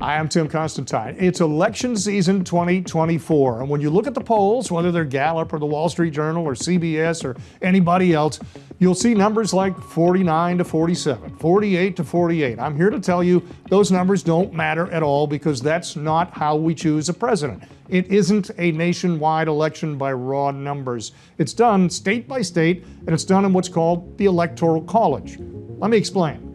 Hi, I'm Tim Constantine. It's election season 2024, and when you look at the polls, whether they're Gallup or the Wall Street Journal or CBS or anybody else, you'll see numbers like 49 to 47, 48 to 48. I'm here to tell you those numbers don't matter at all because that's not how we choose a president. It isn't a nationwide election by raw numbers. It's done state by state, and it's done in what's called the Electoral College. Let me explain.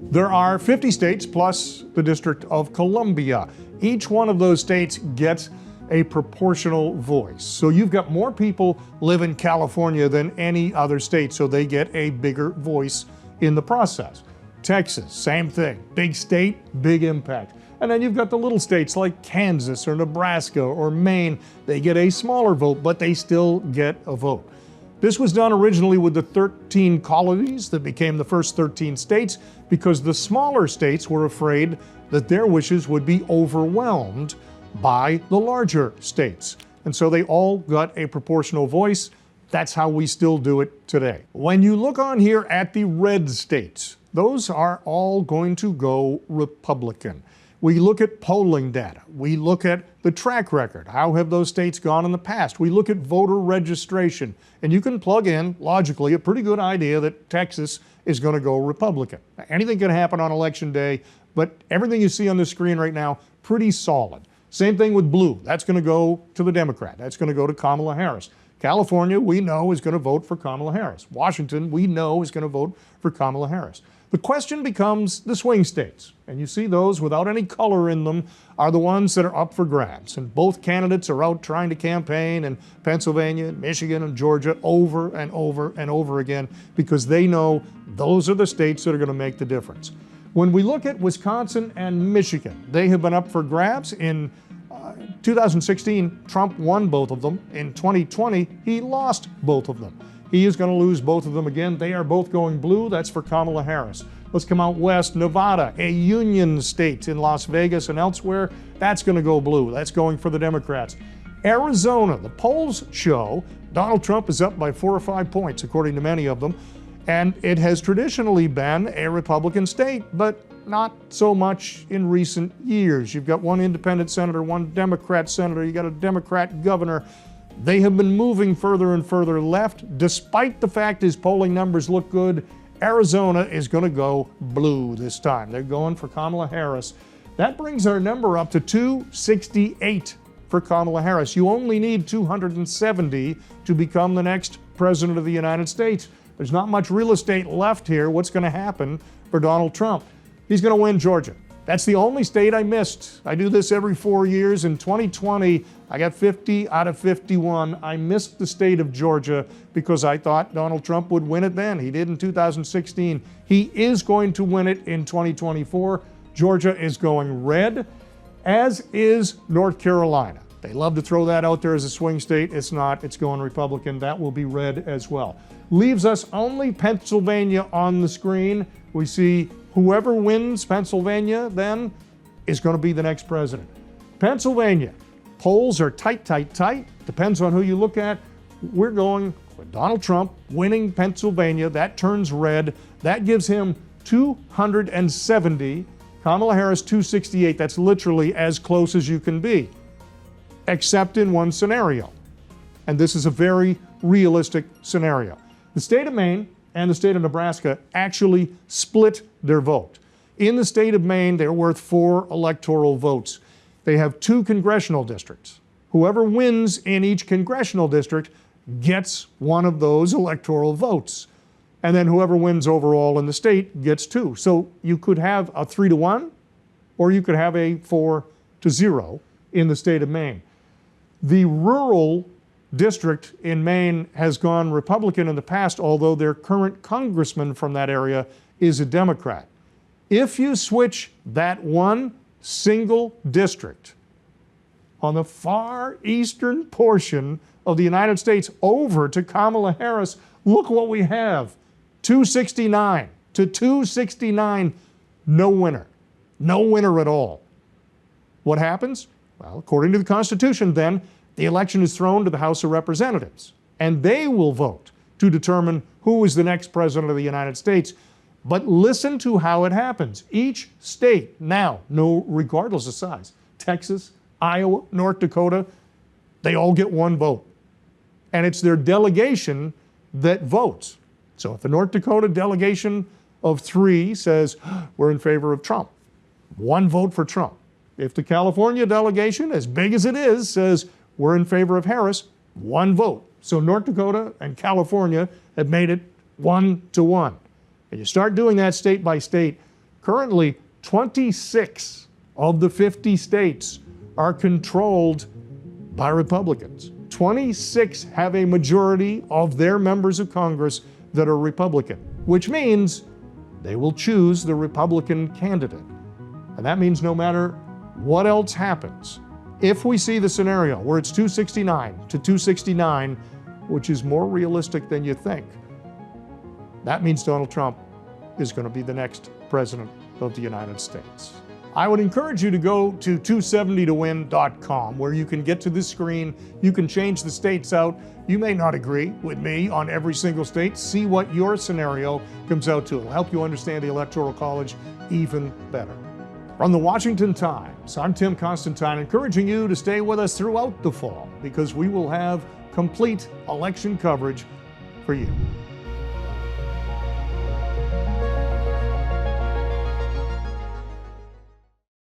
There are 50 states plus the District of Columbia. Each one of those states gets a proportional voice. So you've got more people live in California than any other state, so they get a bigger voice in the process. Texas, same thing. Big state, big impact. And then you've got the little states like Kansas or Nebraska or Maine. They get a smaller vote, but they still get a vote. This was done originally with the 13 colonies that became the first 13 states because the smaller states were afraid that their wishes would be overwhelmed by the larger states. And so they all got a proportional voice. That's how we still do it today. When you look on here at the red states, those are all going to go Republican. We look at polling data. We look at the track record. How have those states gone in the past? We look at voter registration. And you can plug in, logically, a pretty good idea that Texas is going to go Republican. Now, anything can happen on election day, but everything you see on the screen right now, pretty solid. Same thing with blue. That's going to go to the Democrat. That's going to go to Kamala Harris. California, we know, is going to vote for Kamala Harris. Washington, we know, is going to vote for Kamala Harris. The question becomes the swing states, and you see those without any color in them are the ones that are up for grabs. And both candidates are out trying to campaign in Pennsylvania, Michigan, and Georgia over and over and over again because they know those are the states that are going to make the difference. When we look at Wisconsin and Michigan, they have been up for grabs. In 2016, Trump won both of them. In 2020, he lost both of them. He is going to lose both of them again. They are both going blue. That's for Kamala Harris. Let's come out west. Nevada, a union state in Las Vegas and elsewhere, that's going to go blue. That's going for the Democrats. Arizona, the polls show Donald Trump is up by 4 or 5 points, according to many of them. And it has traditionally been a Republican state, but not so much in recent years. You've got one independent senator, one Democrat senator, you got a Democrat governor. They have been moving further and further left. Despite the fact his polling numbers look good, Arizona is going to go blue this time. They're going for Kamala Harris. That brings our number up to 268 for Kamala Harris. You only need 270 to become the next president of the United States. There's not much real estate left here. What's going to happen for Donald Trump? He's going to win Georgia. That's the only state I missed. I do this every 4 years. In 2020, I got 50 out of 51. I missed the state of Georgia because I thought Donald Trump would win it then. He did in 2016. He is going to win it in 2024. Georgia is going red, as is North Carolina. They love to throw that out there as a swing state. It's not. It's going Republican. That will be red as well. Leaves us only Pennsylvania on the screen. We see whoever wins Pennsylvania then is going to be the next president. Pennsylvania, polls are tight, tight, tight. Depends on who you look at. We're going with Donald Trump winning Pennsylvania. That turns red. That gives him 270. Kamala Harris, 268. That's literally as close as you can be, except in one scenario. And this is a very realistic scenario. The state of Maine and the state of Nebraska actually split their vote. In the state of Maine, they're worth 4 electoral votes. They have 2 congressional districts. Whoever wins in each congressional district gets one of those electoral votes. And then whoever wins overall in the state gets 2. So you could have a 3-1, or you could have a 4-0 in the state of Maine. The rural district in Maine has gone Republican in the past, although their current congressman from that area is a Democrat. If you switch that one single district on the far eastern portion of the United States over to Kamala Harris, look what we have. 269 to 269, no winner. No winner at all. What happens? Well, according to the Constitution, then, the election is thrown to the House of Representatives, and they will vote to determine who is the next president of the United States. But listen to how it happens. Each state now, no, regardless of size, Texas, Iowa, North Dakota, they all get one vote. And it's their delegation that votes. So if the North Dakota delegation of 3 says, we're in favor of Trump, one vote for Trump. If the California delegation, as big as it is, says we're in favor of Harris, one vote. So North Dakota and California have made it 1-1. And you start doing that state by state. Currently, 26 of the 50 states are controlled by Republicans. 26 have a majority of their members of Congress that are Republican, which means they will choose the Republican candidate. And that means no matter what else happens, if we see the scenario where it's 269-269, which is more realistic than you think, that means Donald Trump is going to be the next president of the United States. I would encourage you to go to 270towin.com, where you can get to this screen, you can change the states out. You may not agree with me on every single state. See what your scenario comes out to. It'll help you understand the Electoral College even better. From the Washington Times, I'm Tim Constantine, encouraging you to stay with us throughout the fall, because we will have complete election coverage for you.